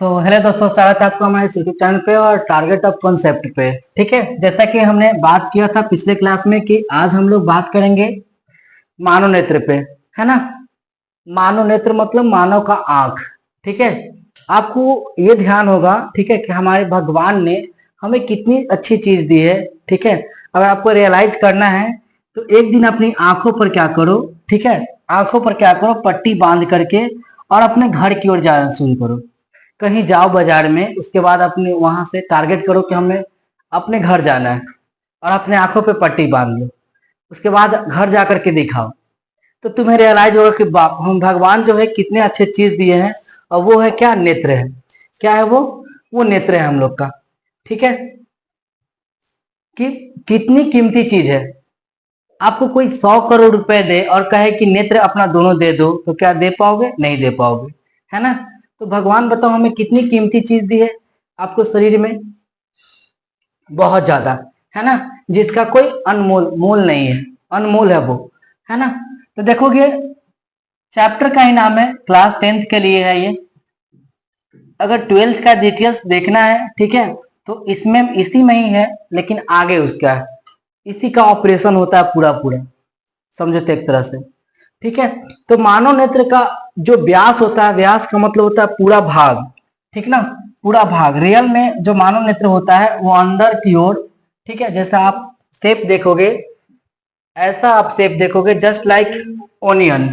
Hello दोस्तों, स्वागत है आपका हमारे यूट्यूब चैनल पे और टारगेट ऑफ कॉन्सेप्ट पे। ठीक है, जैसा कि हमने बात किया था पिछले क्लास में कि आज हम लोग बात करेंगे मानव नेत्र पे, है ना। मानव नेत्र मतलब मानव का आंख। ठीक है, आपको ये ध्यान होगा, ठीक है, कि हमारे भगवान ने हमें कितनी अच्छी चीज दी है। ठीक है, अगर आपको रियलाइज करना है तो एक दिन अपनी आंखों पर क्या करो, ठीक है, आंखों पर क्या करो, पट्टी बांध करके और अपने घर की ओर जाना शुरू करो। कहीं जाओ बाजार में, उसके बाद अपने वहां से टारगेट करो कि हमें अपने घर जाना है और अपने आंखों पे पट्टी बांध लो। उसके बाद घर जा करके दिखाओ तो तुम्हें रियलाइज होगा कि बाप हम भगवान जो है कितने अच्छे चीज दिए हैं। और वो है क्या? नेत्र है। क्या है वो नेत्र है हम लोग का। ठीक है, कि कितनी कीमती चीज है। आपको कोई 100 करोड़ रुपए दे और कहे कि नेत्र अपना दोनों दे दो, तो क्या दे पाओगे? नहीं दे पाओगे, है ना। तो भगवान बताओ हमें कितनी कीमती चीज दी है आपको शरीर में, बहुत ज्यादा, है ना, जिसका कोई अनमोल मोल नहीं है, अनमोल है वो, है ना। तो देखोगे चैप्टर का ही नाम है, क्लास 10th के लिए है ये। अगर 12th का डिटेल्स देखना है, ठीक है, तो इसमें इसी में ही है, लेकिन आगे उसका है, इसी का ऑपरेशन होता है पूरा पूरा, समझो तो एक तरह से। ठीक है, तो मानव नेत्र का जो व्यास होता है, व्यास का मतलब होता है पूरा भाग, ठीक ना, पूरा भाग। रियल में जो मानव नेत्र होता है वो अंदर की ओर, ठीक है, जैसा आप शेप देखोगे, ऐसा आप शेप देखोगे, just like onion,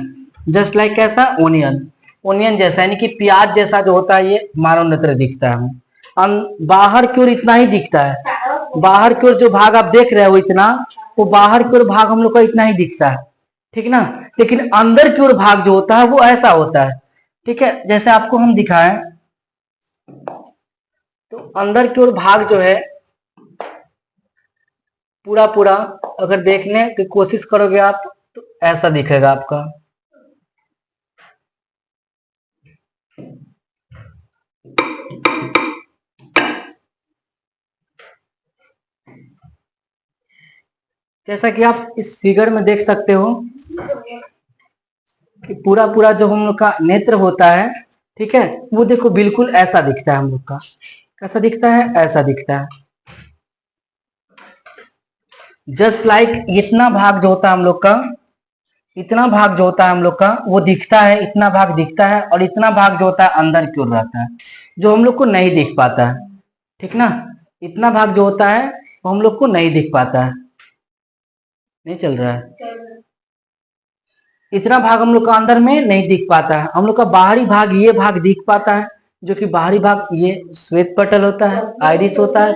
just like कैसा? ओनियन, ओनियन जैसा, यानी कि प्याज जैसा जो होता है, ये मानव नेत्र दिखता है हमें। बाहर की ओर इतना ही दिखता है, बाहर की ओर जो भाग आप देख रहे हो इतना, वो बाहर की ओर भाग हम लोग का इतना ही दिखता है, ठीक ना। लेकिन अंदर की ओर भाग जो होता है वो ऐसा होता है। ठीक है, जैसे आपको हम दिखाएं तो अंदर की ओर भाग जो है पूरा पूरा, अगर देखने की कोशिश करोगे आप तो ऐसा दिखेगा आपका। जैसा कि आप इस फिगर में देख सकते हो कि पूरा पूरा जो हम लोग का नेत्र होता है, ठीक है, वो देखो बिल्कुल ऐसा दिखता है हम लोग का। कैसा दिखता है? ऐसा दिखता है। जस्ट लाइक इतना भाग जो होता है हम लोग का, इतना भाग जो होता है हम लोग का वो दिखता है, इतना भाग दिखता है, और इतना भाग जो होता है अंदर की ओर रहता है, जो हम लोग को नहीं दिख पाता है, ठीक ना। इतना भाग जो होता है वो हम लोग को नहीं दिख पाता है, नहीं चल रहा है। इतना भाग हम लोग का अंदर में नहीं दिख पाता है। हम लोग का बाहरी भाग, ये भाग दिख पाता है, जो कि बाहरी भाग ये श्वेत पटल होता है, आइरिस होता है,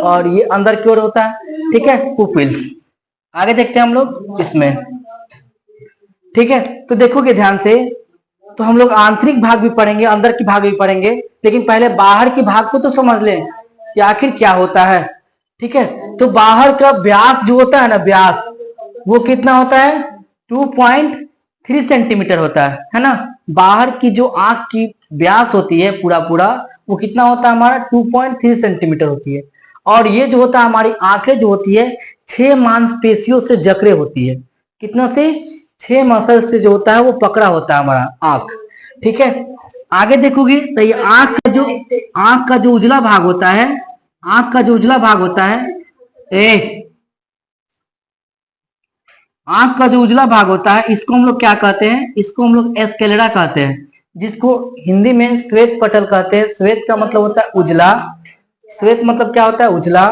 और ये अंदर की ओर होता है, ठीक है, पुपिल्स। आगे देखते हैं हम लोग इसमें। ठीक है, तो देखोगे ध्यान से, तो हम लोग आंतरिक भाग भी पढ़ेंगे, अंदर की भाग भी पढ़ेंगे, लेकिन पहले बाहर की भाग को तो समझ लें कि आखिर क्या होता है। ठीक है, तो बाहर का व्यास जो होता है ना, व्यास, वो कितना होता है? 2.3 सेंटीमीटर होता है ना। बाहर की जो आंख की व्यास होती है पूरा पूरा, वो कितना होता है हमारा? 2.3 सेंटीमीटर होती है। और ये जो होता है हमारी आंखें जो होती है 6 मांसपेशियों से जकड़े होती है। कितना से? 6 मसल से जो होता है वो पकड़ा होता है हमारा आंख। ठीक है, आगे देखोगे तो ये आंख का जो उजला भाग होता है, आंख का जो उजला भाग होता है, आंख का जो उजला भाग होता है, इसको हम लोग क्या कहते हैं? इसको हम लोग एस्केलेरा कहते हैं, जिसको हिंदी में श्वेत पटल कहते हैं। श्वेत का मतलब होता है उजला, श्वेत मतलब क्या होता है? उजला,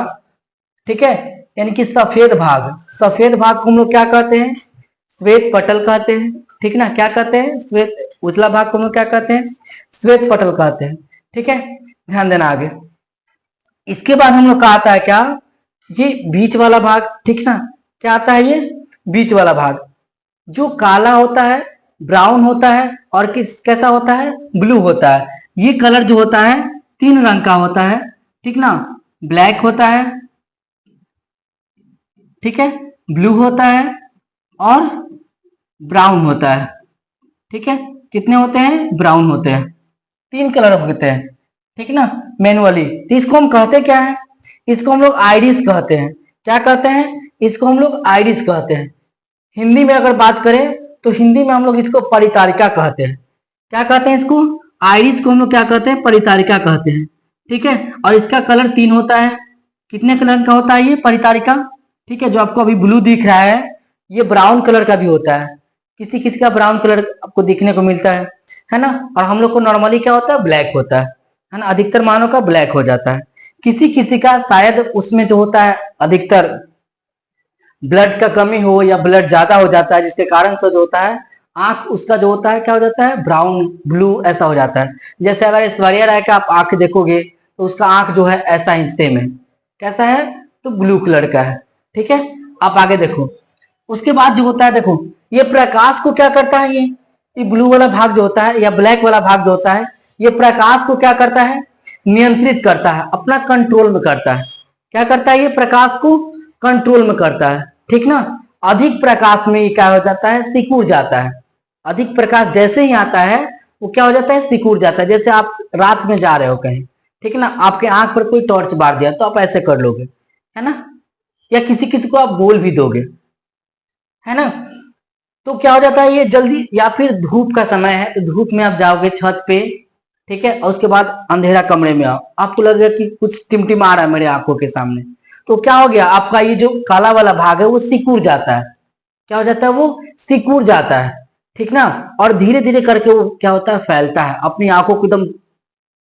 ठीक है, यानी कि सफेद भाग। सफेद भाग को हम लोग क्या कहते हैं? श्वेत पटल कहते हैं, ठीक ना। क्या कहते हैं? श्वेत, उजला भाग को हम लोग क्या कहते हैं? श्वेत पटल कहते हैं, ठीक है, ध्यान देना आगे। इसके बाद हम लोग का आता है क्या? ये बीच वाला भाग, ठीक ना। क्या आता है? ये बीच वाला भाग जो काला होता है, ब्राउन होता है, और कैसा होता है? ब्लू होता है। ये कलर जो होता है 3 रंग का होता है, ठीक ना। ब्लैक होता है, ठीक है, ब्लू होता है, और ब्राउन होता है, ठीक है। कितने होते हैं? ब्राउन होते हैं। 3 कलर होते हैं, ठीक ना, मैनुअली। तो इसको हम कहते क्या है? इसको हम लोग आइरिस कहते हैं। क्या कहते हैं? इसको हम लोग आइरिस कहते हैं। हिंदी में अगर बात करें तो हिंदी में हम लोग इसको परितारिका कहते हैं। क्या कहते हैं इसको? आइरिस को हम लोग क्या कहते हैं, परितारिका कहते हैं। ठीक है, और इसका कलर 3 होता है। कितने कलर का होता है ये परितारिका? ठीक है, जो आपको अभी ब्लू दिख रहा है ये ब्राउन कलर का भी होता है, किसी किसी का ब्राउन कलर आपको देखने को मिलता है ना। और हम लोग को नॉर्मली क्या होता है, ब्लैक होता है ना, अधिकतर मानव का ब्लैक हो जाता है। किसी किसी का शायद उसमें जो होता है अधिकतर ब्लड का कमी हो या ब्लड ज्यादा हो जाता है, जिसके कारण से जो होता है आंख उसका जो होता है क्या हो जाता है, ब्राउन ब्लू ऐसा हो जाता है। जैसे अगर ऐश्वर्या राय का आप आंख देखोगे तो उसका आंख जो है ऐसा ही सेम है, कैसा है, तो ब्लू कलर का है। ठीक है, आप आगे देखो। उसके बाद जो होता है देखो, ये प्रकाश को क्या करता है, ये ब्लू वाला भाग जो होता है या ब्लैक वाला भाग जो होता है, ये प्रकाश को क्या करता है, नियंत्रित करता है, अपना कंट्रोल में करता है। क्या करता है, ये प्रकाश को कंट्रोल में करता है। ठीक ना, अधिक प्रकाश में ये क्या हो जाता है, सिकुड़ जाता है। अधिक प्रकाश जैसे ही आता है वो क्या हो जाता है, सिकुड़ जाता है। जैसे आप रात में जा रहे हो कहीं, ठीक है ना, आपके आंख पर कोई टॉर्च मार दिया तो आप ऐसे कर लोगे, है ना, या किसी किसी को आप बोल भी दोगे, है ना। तो क्या हो जाता है ये जल्दी, या फिर धूप का समय है तो धूप में आप जाओगे छत पे, ठीक है, और उसके बाद अंधेरा कमरे में आओ, आपको लगेगा कि कुछ टिमटिमा रहा है मेरे आंखों के सामने, तो क्या हो गया, आपका ये जो काला वाला भाग है वो सिकुड़ जाता है। क्या हो जाता है, वो सिकुड़ जाता है। ठीक ना, और धीरे धीरे करके वो क्या होता है, फैलता है। अपनी आंखों को एकदम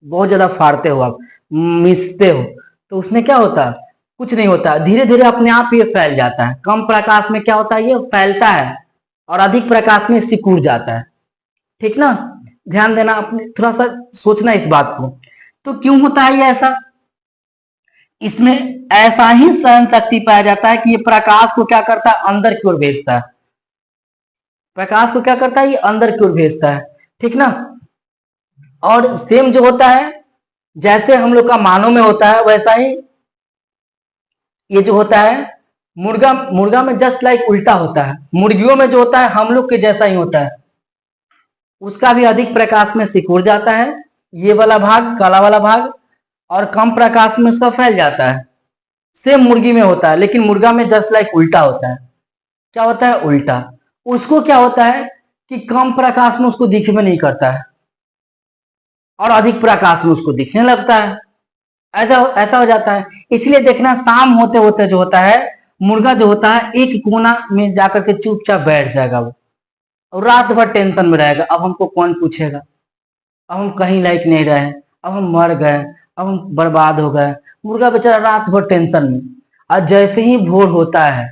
बहुत ज्यादा फाड़ते हो आप, मिसते हो, तो उसमें क्या होता है, कुछ नहीं होता, धीरे धीरे अपने आप ये फैल जाता है। कम प्रकाश में क्या होता है, ये फैलता है, और अधिक प्रकाश में सिकुड़ जाता है। ठीक ना, ध्यान देना, अपने थोड़ा सा सोचना इस बात को। तो क्यों होता है ये ऐसा, इसमें ऐसा ही सहन शक्ति पाया जाता है कि ये प्रकाश को क्या करता है, अंदर की ओर भेजता है। प्रकाश को क्या करता है, ये अंदर की ओर भेजता है। ठीक ना, और सेम जो होता है जैसे हम लोग का मानव में होता है वैसा ही ये जो होता है मुर्गा, मुर्गा में जस्ट लाइक उल्टा होता है। मुर्गियों में जो होता है हम लोग के जैसा ही होता है, उसका भी अधिक प्रकाश में सिकुड़ जाता है ये वाला भाग, काला वाला भाग, और कम प्रकाश में उसका फैल जाता है। सेम मुर्गी में होता है, लेकिन मुर्गा में जस्ट लाइक उल्टा होता है। क्या होता है, उल्टा। उसको क्या होता है कि कम प्रकाश में उसको दिख में नहीं करता है, और अधिक प्रकाश में उसको दिखने लगता है। ऐसा ऐसा हो जाता है। इसलिए देखना, शाम होते होते जो होता है मुर्गा जो होता है एक कोना में जाकर के चुपचाप बैठ जाएगा वो, और रात भर टेंशन में रहेगा, अब हमको कौन पूछेगा, अब हम कहीं लायक नहीं रहे, अब हम मर गए, अब हम बर्बाद हो गए। मुर्गा बेचारा रात भर टेंशन में, और जैसे ही भोर होता है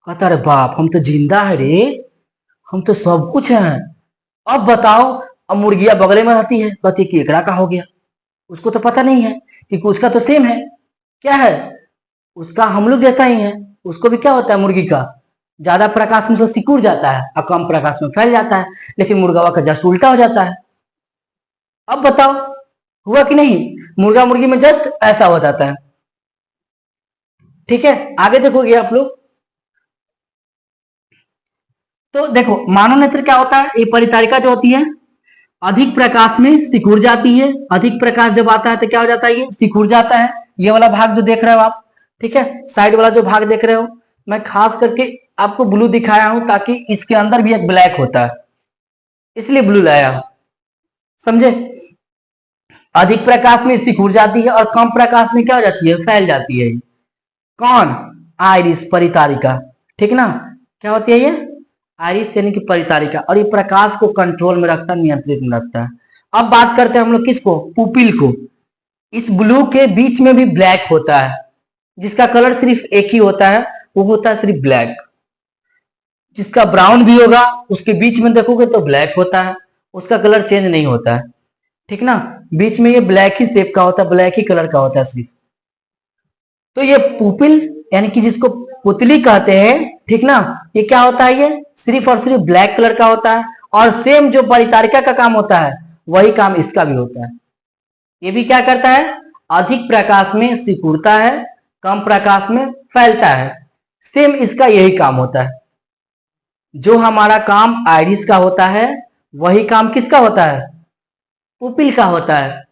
कहता अरे बाप, हम तो जिंदा है रे, हम तो सब कुछ हैं, अब बताओ। अब मुर्गिया बगले में रहती है, कहती कि एकरा का हो गया, उसको तो पता नहीं है कि उसका तो सेम है, क्या है, उसका हम लोग जैसा ही है। उसको भी क्या होता है, मुर्गी का ज्यादा प्रकाश में से सिकुड़ जाता है और कम प्रकाश में फैल जाता है, लेकिन मुर्गावा का जस्ट उल्टा हो जाता है। अब बताओ हुआ कि नहीं, मुर्गा मुर्गी में जस्ट ऐसा हो जाता है। ठीक है, आगे देखोगे आप लोग, तो देखो मानव नेत्र क्या होता है, ये परितारिका जो होती है अधिक प्रकाश में सिकुड़ जाती है। अधिक प्रकाश जब आता है तो क्या हो जाता है, ये सिकुड़ जाता है। ये वाला भाग जो देख रहे हो आप, ठीक है, साइड वाला जो भाग देख रहे हो, मैं खास करके आपको ब्लू दिखाया हूं ताकि इसके अंदर भी एक ब्लैक होता है, इसलिए ब्लू लाया हूं, समझे। अधिक प्रकाश में सिकुड़ जाती है और कम प्रकाश में क्या हो जाती है, फैल जाती है। कौन, आइरिस परितारिका। ठीक ना, क्या होती है ये, आइरिस यानी कि परितारिका, और ये प्रकाश को कंट्रोल में रखता है, नियंत्रित में रखता है। अब बात करते हैं हम लोग किसको, पुपिल को। इस ब्लू के बीच में भी ब्लैक होता है, जिसका कलर सिर्फ एक ही होता है, वो होता है सिर्फ ब्लैक। जिसका ब्राउन भी होगा उसके बीच में देखोगे तो ब्लैक होता है, उसका कलर चेंज नहीं होता है। ठीक ना, बीच में ये ब्लैक ही शेप का होता है, ब्लैक ही कलर का होता है सिर्फ। तो ये पुपिल यानी कि जिसको पुतली कहते हैं, ठीक ना, ये क्या होता है, ये सिर्फ और सिर्फ ब्लैक कलर का होता है। और सेम जो परितारिका का काम होता है वही काम इसका भी होता है। ये भी क्या करता है, अधिक प्रकाश में सिकुड़ता है, कम प्रकाश में फैलता है। सेम इसका यही काम होता है। जो हमारा काम आइरिस का होता है वही काम किसका होता है, पुपिल का होता है,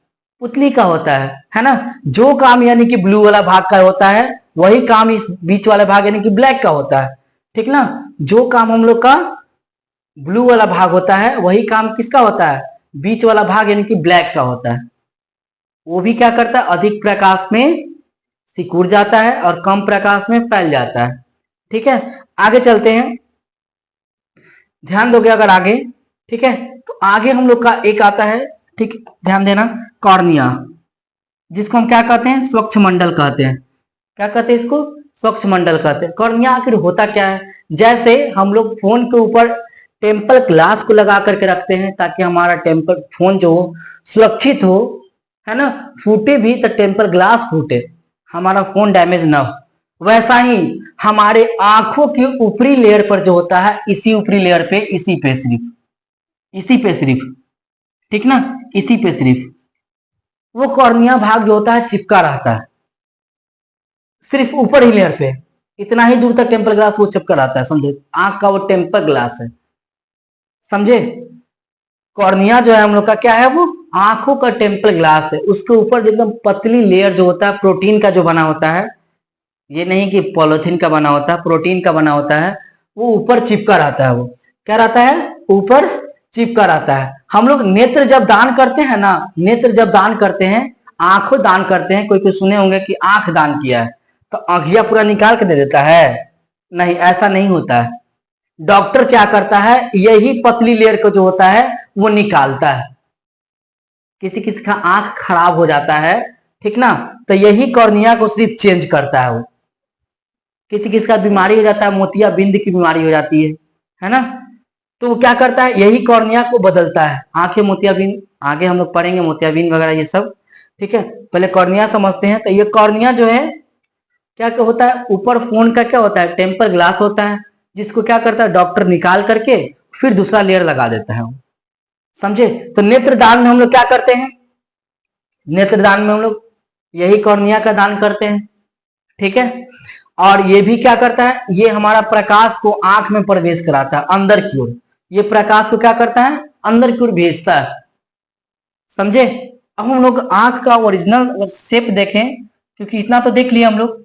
पुतली का होता है ना। जो काम यानी कि ब्लू वाला भाग का होता है वही काम इस बीच वाले भाग यानी कि ब्लैक का होता है। ठीक ना, जो काम हम लोग का ब्लू वाला भाग होता है वही काम किसका होता है, बीच वाला भाग यानी कि ब्लैक का होता है, वो भी क्या करता है, अधिक प्रकाश में सिकुड़ जाता है और कम प्रकाश में फैल जाता है। ठीक है, आगे चलते हैं, ध्यान दोगे अगर आगे। ठीक है, तो आगे हम लोग का एक आता है, ठीक, ध्यान देना, कॉर्निया, जिसको हम क्या कहते हैं, स्वच्छ मंडल कहते हैं। क्या कहते हैं इसको, स्वच्छ मंडल कहते हैं। कॉर्निया आखिर होता क्या है, जैसे हम लोग फोन के ऊपर टेम्पर ग्लास को लगा करके रखते हैं ताकि हमारा टेम्पर फोन जो हो सुरक्षित हो, है ना, फूटे भी तो टेम्पर ग्लास फूटे, हमारा फोन डैमेज ना हो, वैसा ही हमारे आंखों के ऊपरी लेयर पर जो होता है, इसी ऊपरी लेयर पे, इसी पे सिर्फ, ठीक ना, इसी पे सिर्फ वो कॉर्निया भाग जो होता है चिपका रहता है, सिर्फ ऊपर ही लेयर पे, इतना ही दूर तक टेम्पर ग्लास वो चिपका रहता है, समझे, आंख का वो टेम्पर ग्लास है, समझे। कॉर्निया जो है हम लोग का क्या है, वो आंखों का टेम्पर ग्लास है, उसके ऊपर एकदम पतली लेयर जो होता है, प्रोटीन का जो बना होता है, ये नहीं कि पॉलिथीन का बना होता है, प्रोटीन का बना होता है, वो ऊपर चिपका रहता है, वो क्या रहता है, ऊपर चिपका रहता है। हम लोग नेत्र जब दान करते हैं ना, नेत्र जब दान करते हैं, आंखों दान करते हैं, कोई कोई सुने होंगे कि आंख दान किया है तो आंखिया पूरा निकाल के दे देता है, नहीं, ऐसा नहीं होता है। डॉक्टर क्या करता है, यही पतली लेयर को जो होता है वो निकालता है। किसी किसी का आंख खराब हो जाता है, ठीक ना, तो यही कॉर्निया को सिर्फ चेंज करता है वो। किसी किसी का बीमारी हो जाता है, मोतियाबिंद की बीमारी हो जाती है ना, तो वो क्या करता है, यही कॉर्निया को बदलता है। आंखें मोतियाबिंद, आगे हम लोग पढ़ेंगे मोतियाबिंद वगैरह ये सब, ठीक है, पहले कॉर्निया समझते हैं। तो ये कॉर्निया जो है क्या होता है, ऊपर फोन का क्या होता है, टेम्पर ग्लास होता है, जिसको क्या करता है डॉक्टर निकाल करके फिर दूसरा लेयर लगा देता है, समझे। तो नेत्रदान में हम लोग क्या करते हैं, नेत्रदान में हम लोग यही कॉर्निया का दान करते हैं, ठीक है। और ये भी क्या करता है, ये हमारा प्रकाश को आंख में प्रवेश कराता है अंदर की ओर, ये प्रकाश को क्या करता है, अंदर की ओर भेजता है, समझे। अब हम लोग आंख का ओरिजिनल शेप देखें, क्योंकि इतना तो देख लिया हम लोग।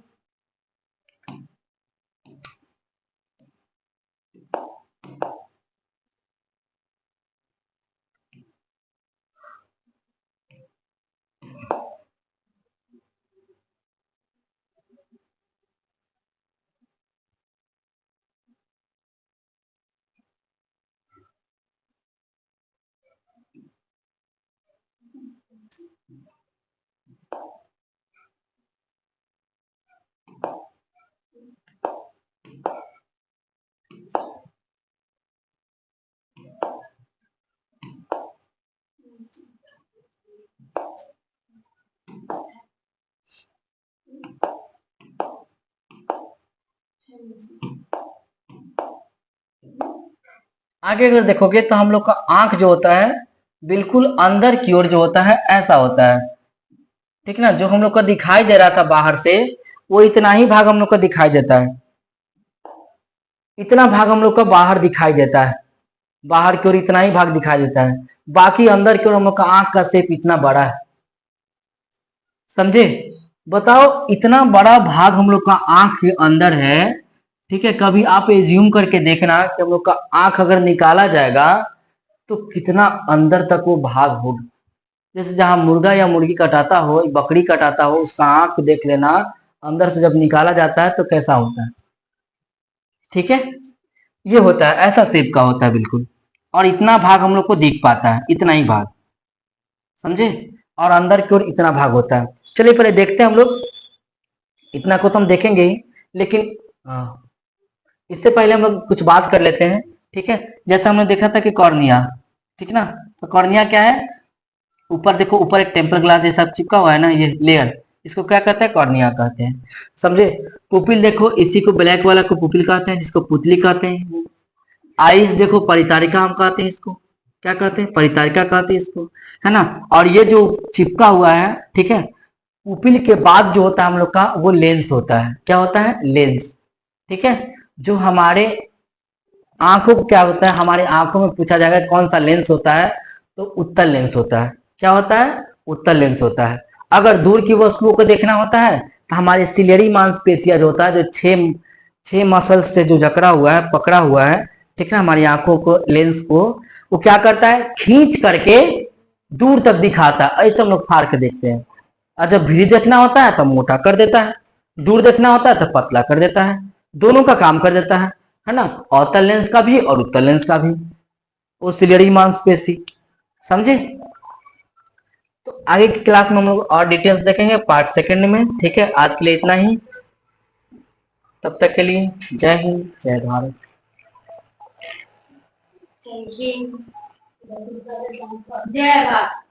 आगे अगर देखोगे तो हम लोग का आंख जो होता है बिल्कुल अंदर की ओर जो होता है ऐसा होता है, ठीक ना। जो हम लोग को दिखाई दे रहा था बाहर से, वो इतना ही भाग हम लोग को दिखाई देता है, इतना भाग हम लोग को बाहर दिखाई देता है, बाहर की ओर इतना ही भाग दिखाई देता है, बाकी अंदर की ओर हम लोग का आंख का शेप इतना बड़ा है, समझे। बताओ, इतना बड़ा भाग हम लोग का आंख के अंदर है, ठीक है। कभी आप एज्यूम करके देखना कि हम लोग का आंख अगर निकाला जाएगा तो कितना अंदर तक वो भाग होगा। जैसे जहां मुर्गा या मुर्गी कटाता हो, बकरी कटाता हो, उसका आंख देख लेना, अंदर से जब निकाला जाता है तो कैसा होता है, ठीक है। ये होता है, ऐसा शेप का होता है बिल्कुल, और इतना भाग हम लोग को दिख पाता है, इतना ही भाग, समझे। और अंदर की ओर इतना भाग होता है। चलिए पहले देखते हैं हम लोग, इतना को तो हम देखेंगे ही, लेकिन इससे पहले हम लोग कुछ बात कर लेते हैं, ठीक है। जैसा हमने देखा था कि कॉर्निया, ठीक ना, तो कॉर्निया क्या है, ऊपर देखो, ऊपर एक टेम्पर ग्लास जैसा चिपका हुआ है ना, ये लेयर, इसको क्या कहते हैं, कॉर्निया कहते हैं, समझे। पुपिल देखो, इसी को ब्लैक वाला को पुपिल कहते हैं, जिसको पुतली कहते हैं। आइस देखो, परितारिका हम कहते हैं इसको, क्या कहते हैं, परितारिका कहते हैं इसको, है ना। और ये जो चिपका हुआ है, ठीक है, पुपिल के बाद जो होता है हम लोग का वो लेंस होता है, क्या होता है, लेंस, ठीक है। जो हमारे आंखों को क्या होता है, हमारे आंखों में पूछा जाएगा कौन सा लेंस होता है, तो उत्तल लेंस होता है। क्या होता है, उत्तल लेंस होता है। अगर दूर की वस्तुओं को देखना होता है तो हमारे सिलेरी मांसपेशियां जो होता है, जो छह मसल्स से जो जकड़ा हुआ है, पकड़ा हुआ है, ठीक है, हमारी आंखों को, लेंस को, वो क्या करता है, खींच करके दूर तक दिखाता है। ऐसे हम लोग फाड़ के देखते हैं। और जब भी देखना होता है तो मोटा कर देता है, दूर देखना होता है तो पतला कर देता है। दोनों का काम कर देता है ना, अवतल लेंस का भी और उत्तल लेंस का भी। वो सिलियरी मांसपेशी, समझे। तो आगे की क्लास में हम लोग और डिटेल्स देखेंगे पार्ट सेकंड में। ठीक है, आज के लिए इतना ही। तब तक के लिए जय हिंद, जय भारत। जय भारत।